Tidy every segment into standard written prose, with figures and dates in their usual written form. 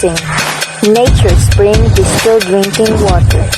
Introducing Nature Spring Distilled Drinking Water.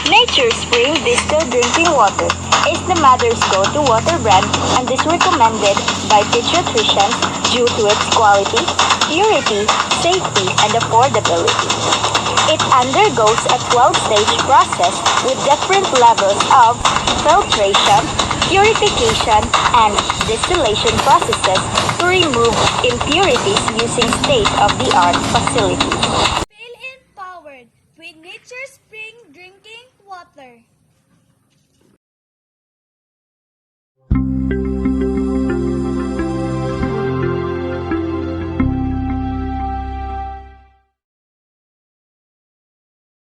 Nature Spring Distilled Drinking Water is the mother's go-to water brand and is recommended by pediatricians due to its quality, purity, safety, and affordability. It undergoes a 12-stage process with different levels of filtration, purification, and distillation processes to remove impurities using state-of-the-art facilities. Feel empowered with Nature Spring Drinking Water.